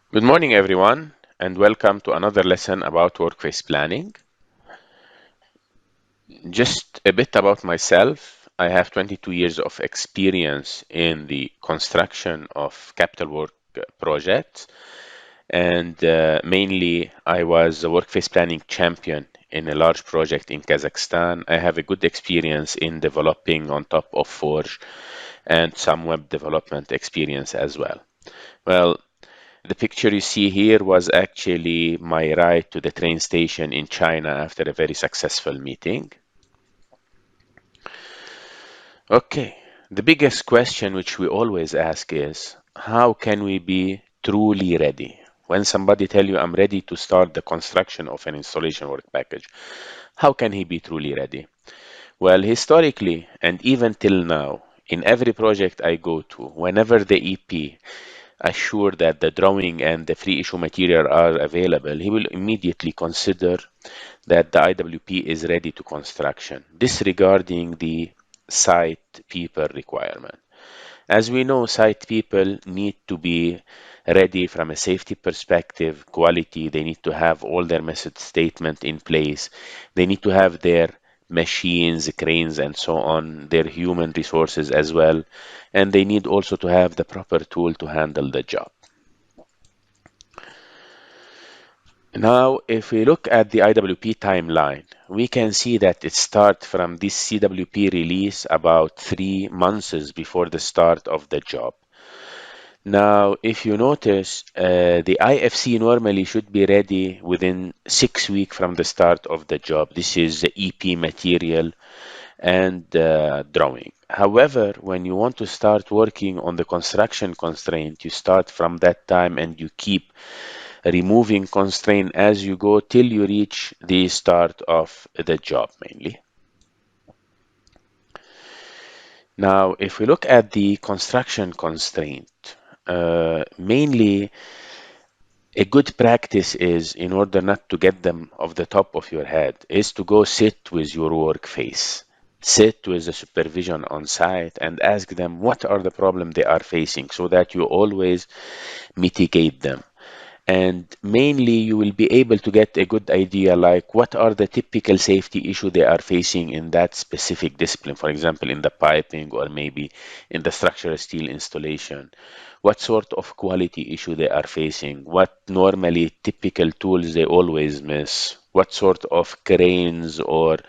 Good morning, everyone, and welcome to another lesson about workplace planning. Just a bit about myself. I have 22 years of experience in the construction of capital work projects, and mainly I was a workplace planning champion in a large project in Kazakhstan. I have a good experience in developing on top of Forge and some web development experience as well. Well, the picture you see here was actually my ride to the train station in China after a very successful meeting. Okay, the biggest question which we always ask is, how can we be truly ready? When somebody tell you I'm ready to start the construction of an installation work package, how can he be truly ready? Well, historically and even till now, in every project I go to, whenever the EP assure that the drawing and the free issue material are available, he will immediately consider that the IWP is ready to construction, disregarding the site people requirement. As we know, site people need to be ready from a safety perspective, quality. They need to have all their method statement in place. They need to have their machines, cranes, and so on, their human resources as well. And they need also to have the proper tool to handle the job. Now, if we look at the IWP timeline, we can see that it starts from this CWP release about 3 months before the start of the job. Now, if you notice, the IFC normally should be ready within 6 weeks from the start of the job. This is the EP material and drawing. However, when you want to start working on the construction constraint, you start from that time and you keep removing constraint as you go till you reach the start of the job mainly. Now, if we look at the construction constraint, mainly a good practice is, in order not to get them off the top of your head, is to go sit with your workface. Sit with the supervision on site and ask them what are the problems they are facing so that you always mitigate them. And mainly you will be able to get a good idea like what are the typical safety issue they are facing in that specific discipline, for example in the piping or maybe in the structural steel installation, what sort of quality issue they are facing, what normally typical tools they always miss, what sort of cranes or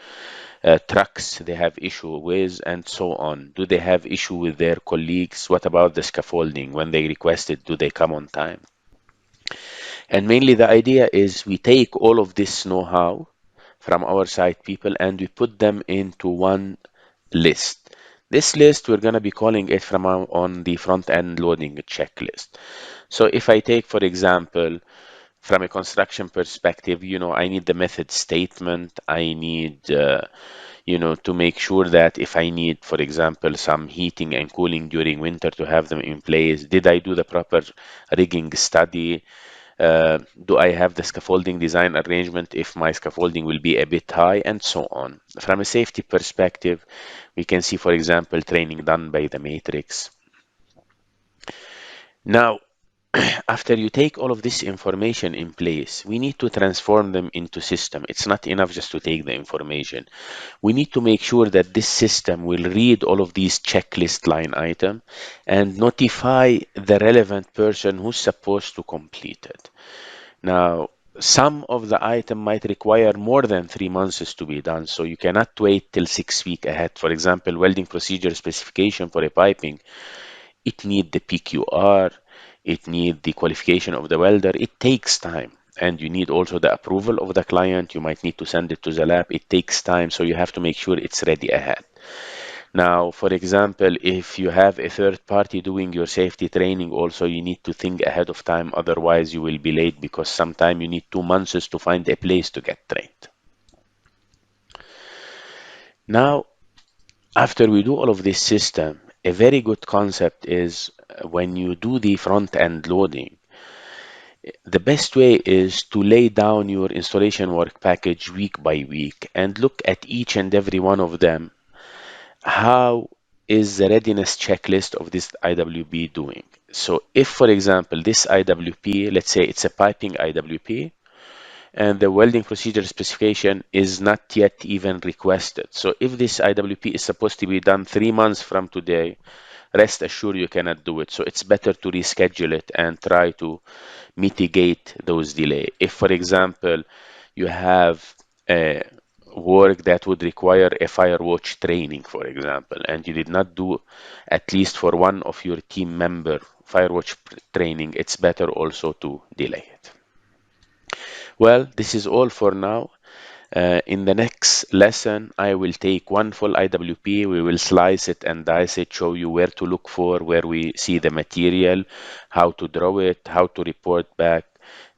trucks they have issue with, and so on. Do they have issue with their colleagues? What about the scaffolding? When they request it, do they come on time? And mainly the idea is we take all of this know-how from our site people and we put them into one list. This list, we're going to be calling it from on the front end loading checklist. So if I take, for example, from a construction perspective, I need the method statement. I need, to make sure that if I need, for example, some heating and cooling during winter to have them in place, did I do the proper rigging study? Do I have the scaffolding design arrangement if my scaffolding will be a bit high, and so on. From a safety perspective, we can see, for example, training done by the matrix. Now, after you take all of this information in place, we need to transform them into system. It's not enough just to take the information. We need to make sure that this system will read all of these checklist line items and notify the relevant person who's supposed to complete it. Now, some of the item might require more than 3 months to be done, so you cannot wait till 6 weeks ahead. For example, welding procedure specification for a piping, it need the PQR, it need the qualification of the welder. It takes time, and you need also the approval of the client. You might need to send it to the lab. It takes time, so you have to make sure it's ready ahead. Now, for example, if you have a third party doing your safety training, also you need to think ahead of time, otherwise you will be late because sometime you need 2 months to find a place to get trained. Now, after we do all of this system, a very good concept is when you do the front end loading, the best way is to lay down your installation work package week by week and look at each and every one of them. How is the readiness checklist of this IWB doing? So if, for example, this IWP, let's say it's a piping IWP, and the welding procedure specification is not yet even requested. So if this IWP is supposed to be done 3 months from today, rest assured you cannot do it. So it's better to reschedule it and try to mitigate those delays. If, for example, you have work that would require a firewatch training, for example, and you did not do at least for one of your team member firewatch training, it's better also to delay it. Well, this is all for now. In the next lesson, I will take one full IWP. We will slice it and dice it, show you where to look for, where we see the material, how to draw it, how to report back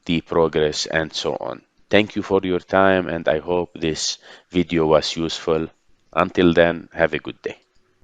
the progress, and so on. Thank you for your time, and I hope this video was useful. Until then, have a good day.